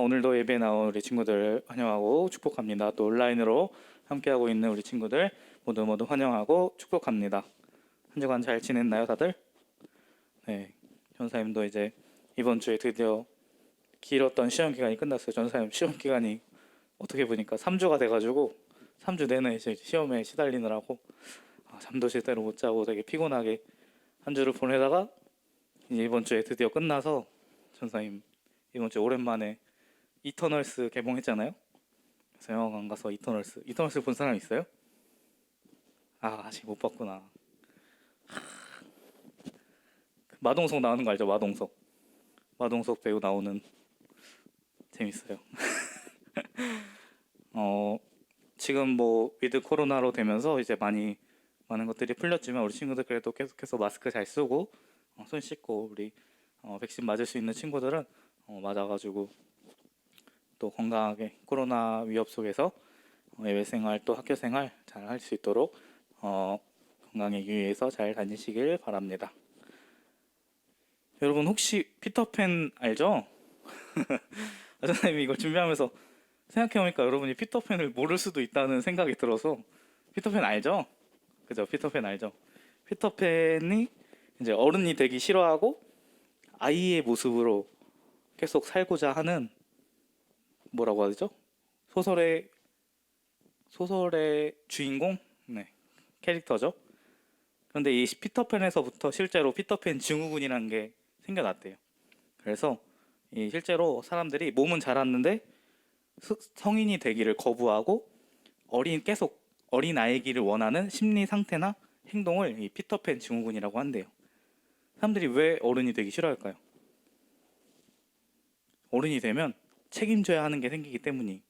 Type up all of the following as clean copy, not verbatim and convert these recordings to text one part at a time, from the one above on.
오늘도 예배에 나온 우리 친구들 환영하고 축복합니다. 또 온라인으로 함께하고 있는 우리 친구들 모두 모두 환영하고 축복합니다. 한 주간 잘 지냈나요, 다들? 네, 전사님도 이제 이번 주에 드디어 길었던 시험 기간이 끝났어요. 전사님 시험 기간이 어떻게 보니까 3주가 돼가지고 3주 내내 이제 시험에 시달리느라고 잠도 제대로 못 자고 되게 피곤하게 한 주를 보내다가 이제 이번 주에 드디어 끝나서 전사님 이번 주에 오랜만에 이터널스 개봉했잖아요. 그래서 영화관 가서 이터널스 본 사람 있어요? 아직 못 봤구나. 마동석 나오는 거 알죠? 마동석 배우 나오는. 재밌어요. 지금 뭐 위드 코로나로 되면서 이제 많은 것들이 풀렸지만 우리 친구들 그래도 계속해서 마스크 잘 쓰고 손 씻고 우리 백신 맞을 수 있는 친구들은 맞아가지고 또 건강하게 코로나 위협 속에서 예배 생활 또 학교 생활 잘 할 수 있도록 건강에 유의해서 잘 다니시길 바랍니다. 여러분 혹시 피터팬 알죠? 선생님이 이걸 준비하면서 생각해보니까 여러분이 피터팬을 모를 수도 있다는 생각이 들어서. 피터팬 알죠? 그죠? 피터팬 알죠? 피터팬이 이제 어른이 되기 싫어하고 아이의 모습으로 계속 살고자 하는, 뭐라고 하죠? 소설의 주인공? 네, 캐릭터죠. 그런데 이 피터팬에서부터 실제로 피터팬 증후군이라는 게 생겨났대요. 그래서 실제로 사람들이 몸은 자랐는데 성인이 되기를 거부하고 계속 어린 아이기를 원하는 심리 상태나 행동을 이 피터팬 증후군이라고 한대요. 사람들이 왜 어른이 되기 싫어할까요? 어른이 되면 책임져야 하는 게 생기기 때문이.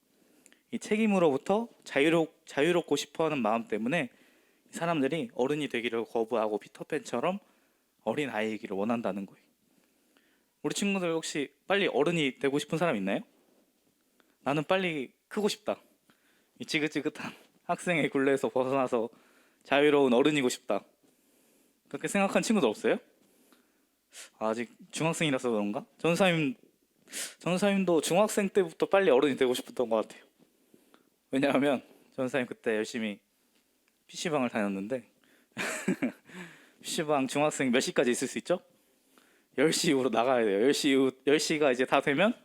이 책임으로부터 자유롭고 싶어하는 마음 때문에 사람들이 어른이 되기를 거부하고 피터팬처럼 어린 아이이기를 원한다는 거예요. 우리 친구들 혹시 빨리 어른이 되고 싶은 사람 있나요? 나는 빨리 크고 싶다. 이 지긋지긋한 학생의 굴레에서 벗어나서 자유로운 어른이고 싶다. 그렇게 생각한 친구들 없어요? 아직 중학생이라서 그런가? 전사님도 중학생 때부터 빨리 어른이 되고 싶었던 것 같아요. 왜냐하면 전사님 그때 열심히 PC방을 다녔는데 PC방 중학생 몇 시까지 있을 수 있죠? 10시 이후로 나가야 돼요. 10시가 이제 다 되면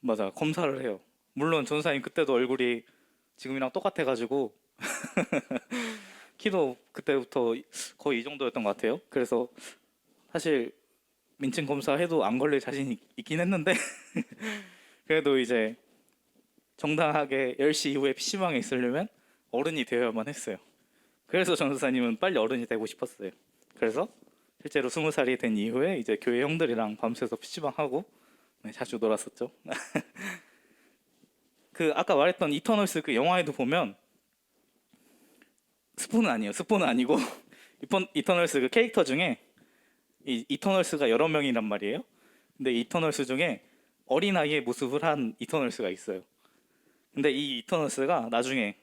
맞아, 검사를 해요. 물론 전사님 그때도 얼굴이 지금이랑 똑같아가지고 키도 그때부터 거의 이 정도였던 것 같아요. 그래서 사실 민증 검사해도 안 걸릴 자신이 있긴 했는데 그래도 이제 정당하게 10시 이후에 PC방에 있으려면 어른이 되어야만 했어요. 그래서 전도사님은 빨리 어른이 되고 싶었어요. 그래서 실제로 20살이 된 이후에 이제 교회 형들이랑 밤새서 PC방 하고 자주 놀았었죠. 그 아까 말했던 이터널스 그 영화에도 보면 스포는 아니고 이터널스 그 캐릭터 중에 이 이터널스가 여러 명이란 말이에요. 근데 이터널스 중에 어린아이의 모습을 한 이터널스가 있어요. 근데 이 이터널스가 나중에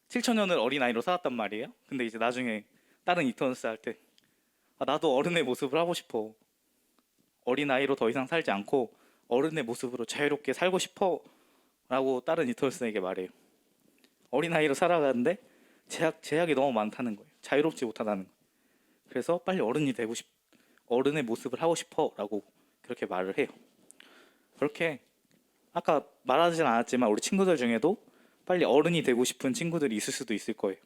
7천년을 어린아이로 살았단 말이에요. 근데 이제 나중에 다른 이터널스 할 때 나도 어른의 모습을 하고 싶어. 어린아이로 더 이상 살지 않고 어른의 모습으로 자유롭게 살고 싶어 라고 다른 이터널스에게 말해요. 어린아이로 살아가는데 제약이 너무 많다는 거예요. 자유롭지 못하다는 거예요. 그래서 빨리 어른의 모습을 하고 싶어 라고 그렇게 말을 해요. 그렇게 아까 말하진 않았지만 우리 친구들 중에도 빨리 어른이 되고 싶은 친구들이 있을 수도 있을 거예요.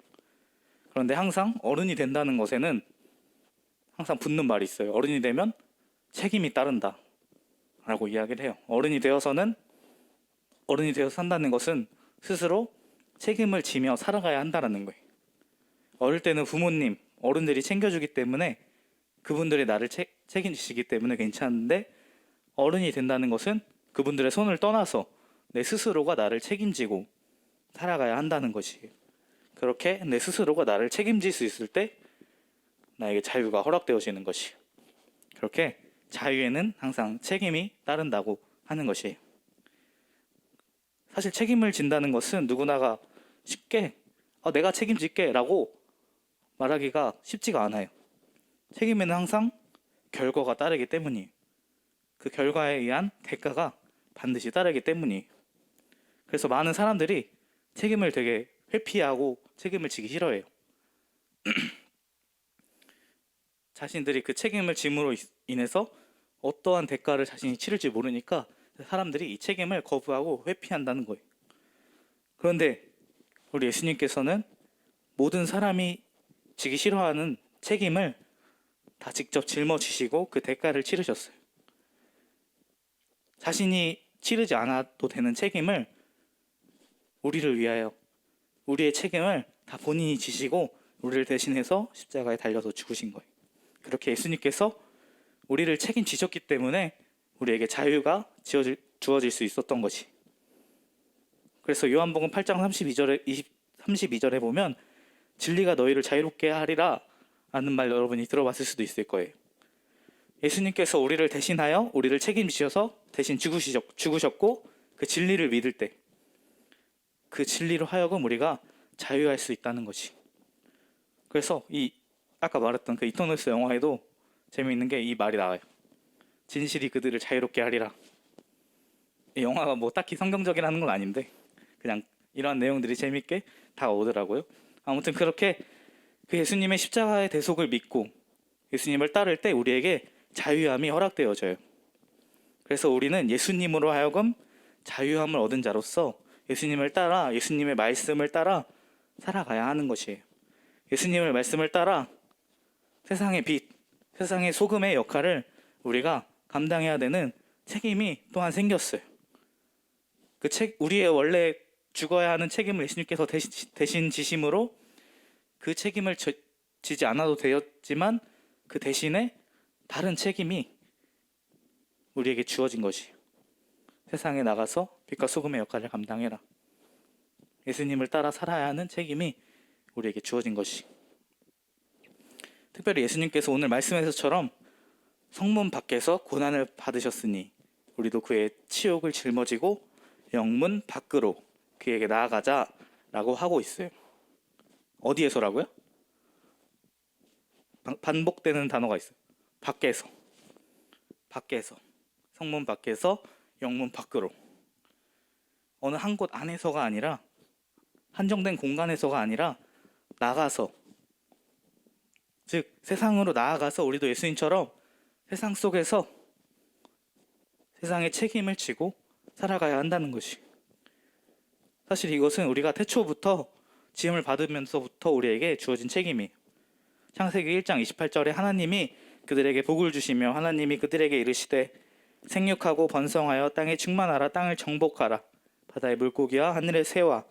그런데 항상 어른이 된다는 것에는 항상 붙는 말이 있어요. 어른이 되면 책임이 따른다 라고 이야기를 해요. 어른이 되어서 산다는 것은 스스로 책임을 지며 살아가야 한다는 거예요. 어릴 때는 부모님, 어른들이 챙겨주기 때문에 그분들이 나를 책임지시기 때문에 괜찮은데 어른이 된다는 것은 그분들의 손을 떠나서 내 스스로가 나를 책임지고 살아가야 한다는 것이에요. 그렇게 내 스스로가 나를 책임질 수 있을 때 나에게 자유가 허락되어지는 것이에요. 그렇게 자유에는 항상 책임이 따른다고 하는 것이에요. 사실 책임을 진다는 것은 누구나가 쉽게 내가 책임질게 라고 말하기가 쉽지가 않아요. 책임에는 항상 결과가 따르기 때문이에요. 그 결과에 의한 대가가 반드시 따르기 때문이에요. 그래서 많은 사람들이 책임을 되게 회피하고 책임을 지기 싫어해요. 자신들이 그 책임을 짐으로 인해서 어떠한 대가를 자신이 치를지 모르니까 사람들이 이 책임을 거부하고 회피한다는 거예요. 그런데 우리 예수님께서는 모든 사람이 지기 싫어하는 책임을 다 직접 짊어지시고 그 대가를 치르셨어요. 자신이 치르지 않아도 되는 책임을 우리를 위하여, 우리의 책임을 다 본인이 지시고 우리를 대신해서 십자가에 달려서 죽으신 거예요. 그렇게 예수님께서 우리를 책임지셨기 때문에 우리에게 자유가 주어질 수 있었던 것이. 그래서 요한복음 8장 32절에 보면 진리가 너희를 자유롭게 하리라 라는 말 여러분이 들어봤을 수도 있을 거예요. 예수님께서 우리를 대신하여 우리를 책임지셔서 대신 죽으셨고 그 진리를 믿을 때 그 진리로 하여금 우리가 자유할 수 있다는 것이. 그래서 이 아까 말했던 그 이터널스 영화에도 재미있는 게 이 말이 나와요. 진실이 그들을 자유롭게 하리라. 이 영화가 뭐 딱히 성경적이라는 건 아닌데 그냥 이러한 내용들이 재미있게 다가오더라고요. 아무튼 그렇게 그 예수님의 십자가의 대속을 믿고 예수님을 따를 때 우리에게 자유함이 허락되어져요. 그래서 우리는 예수님으로 하여금 자유함을 얻은 자로서 예수님을 따라, 예수님의 말씀을 따라 살아가야 하는 것이에요. 예수님의 말씀을 따라 세상의 빛, 세상의 소금의 역할을 우리가 감당해야 되는 책임이 또한 생겼어요. 우리의 원래 죽어야 하는 책임을 예수님께서 대신 지심으로 그 책임을 지지 않아도 되었지만 그 대신에 다른 책임이 우리에게 주어진 것이. 세상에 나가서 빛과 소금의 역할을 감당해라. 예수님을 따라 살아야 하는 책임이 우리에게 주어진 것이. 특별히 예수님께서 오늘 말씀에서처럼 성문 밖에서 고난을 받으셨으니 우리도 그의 치욕을 짊어지고 영문 밖으로 그에게 나아가자라고 하고 있어요. 어디에서라고요? 반복되는 단어가 있어요. 밖에서. 성문 밖에서 영문 밖으로. 어느 한 곳 안에서가 아니라 한정된 공간에서가 아니라 나가서, 즉 세상으로 나아가서 우리도 예수님처럼 세상 속에서 세상의 책임을 지고 살아가야 한다는 것이. 사실 이것은 우리가 태초부터 지음을 받으면서부터 우리에게 주어진 책임이에요. 창세기 1장 28절에 하나님이 그들에게 복을 주시며 하나님이 그들에게 이르시되 생육하고 번성하여 땅에 충만하라. 땅을 정복하라. 바다의 물고기와 하늘의 새와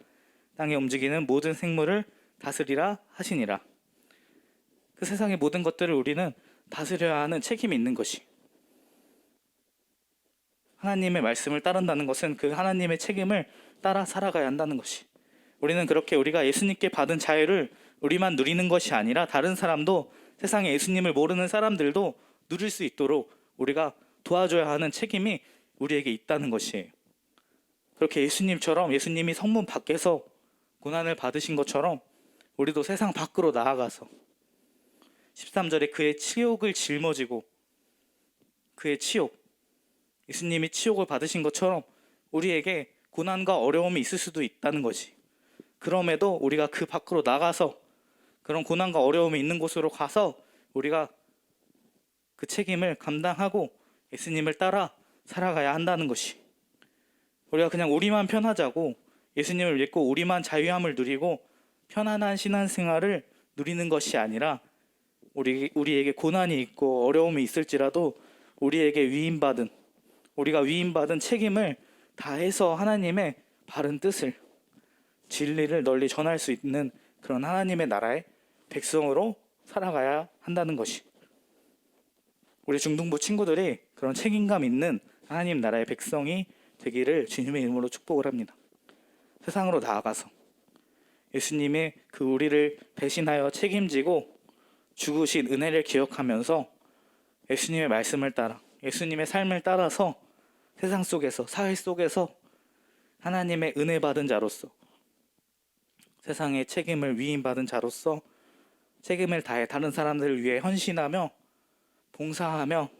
땅에 움직이는 모든 생물을 다스리라 하시니라. 그 세상의 모든 것들을 우리는 다스려야 하는 책임이 있는 것이. 하나님의 말씀을 따른다는 것은 그 하나님의 책임을 따라 살아가야 한다는 것이. 우리는 그렇게 우리가 예수님께 받은 자유를 우리만 누리는 것이 아니라 다른 사람도, 세상에 예수님을 모르는 사람들도 누릴 수 있도록 우리가 도와줘야 하는 책임이 우리에게 있다는 것이에요. 그렇게 예수님처럼, 예수님이 성문 밖에서 고난을 받으신 것처럼 우리도 세상 밖으로 나아가서 13절에 그의 치욕을 짊어지고, 그의 치욕, 예수님이 치욕을 받으신 것처럼 우리에게 고난과 어려움이 있을 수도 있다는 것이. 그럼에도 우리가 그 밖으로 나가서 그런 고난과 어려움이 있는 곳으로 가서 우리가 그 책임을 감당하고 예수님을 따라 살아가야 한다는 것이. 우리가 그냥 우리만 편하자고 예수님을 믿고 우리만 자유함을 누리고 편안한 신앙생활을 누리는 것이 아니라 우리에게 고난이 있고 어려움이 있을지라도 우리가 위임받은 책임을 다해서 하나님의 바른 뜻을, 진리를 널리 전할 수 있는 그런 하나님의 나라의 백성으로 살아가야 한다는 것이. 우리 중등부 친구들이 그런 책임감 있는 하나님 나라의 백성이 되기를 주님의 이름으로 축복을 합니다. 세상으로 나아가서 예수님의 그 우리를 대신하여 책임지고 죽으신 은혜를 기억하면서 예수님의 말씀을 따라, 예수님의 삶을 따라서 세상 속에서, 사회 속에서 하나님의 은혜 받은 자로서, 세상의 책임을 위임받은 자로서 책임을 다해 다른 사람들을 위해 헌신하며 봉사하며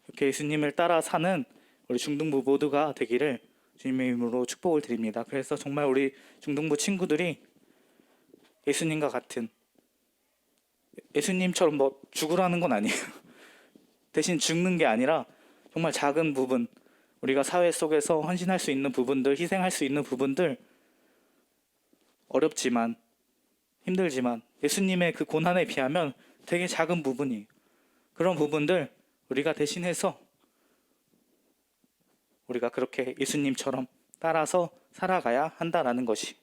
이렇게 예수님을 따라 사는 우리 중등부 모두가 되기를 주님의 이름으로 축복을 드립니다. 그래서 정말 우리 중등부 친구들이 예수님과 같은, 예수님처럼 뭐 죽으라는 건 아니에요. 대신 죽는 게 아니라 정말 작은 부분, 우리가 사회 속에서 헌신할 수 있는 부분들, 희생할 수 있는 부분들, 어렵지만 힘들지만 예수님의 그 고난에 비하면 되게 작은 부분이에요. 그런 부분들 우리가 대신해서 우리가 그렇게 예수님처럼 따라서 살아가야 한다라는 것이,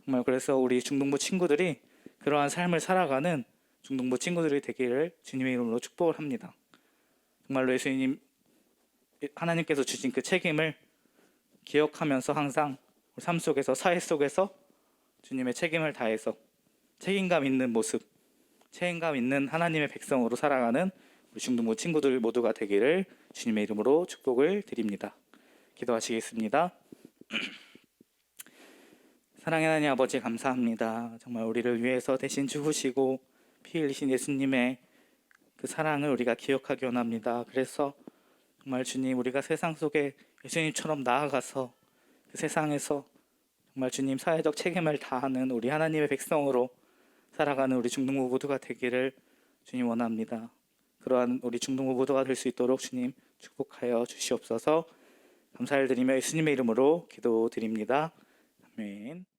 정말 그래서 우리 중등부 친구들이 그러한 삶을 살아가는 중등부 친구들이 되기를 주님의 이름으로 축복을 합니다. 정말로 예수님, 하나님께서 주신 그 책임을 기억하면서 항상 우리 삶 속에서, 사회 속에서 주님의 책임을 다해서 책임감 있는 모습, 책임감 있는 하나님의 백성으로 살아가는 우리 중등부 친구들 모두가 되기를 주님의 이름으로 축복을 드립니다. 기도하시겠습니다. 사랑의 하나님 아버지, 감사합니다. 정말 우리를 위해서 대신 죽으시고 피 흘리신 예수님의 그 사랑을 우리가 기억하기 원합니다. 그래서 정말 주님, 우리가 세상 속에 예수님처럼 나아가서 그 세상에서 정말 주님 사회적 책임을 다하는 우리 하나님의 백성으로 살아가는 우리 중등부 모두가 되기를 주님 원합니다. 그러한 우리 중등부 모두가 될 수 있도록 주님 축복하여 주시옵소서. 감사를 드리며 예수님의 이름으로 기도드립니다. 아멘.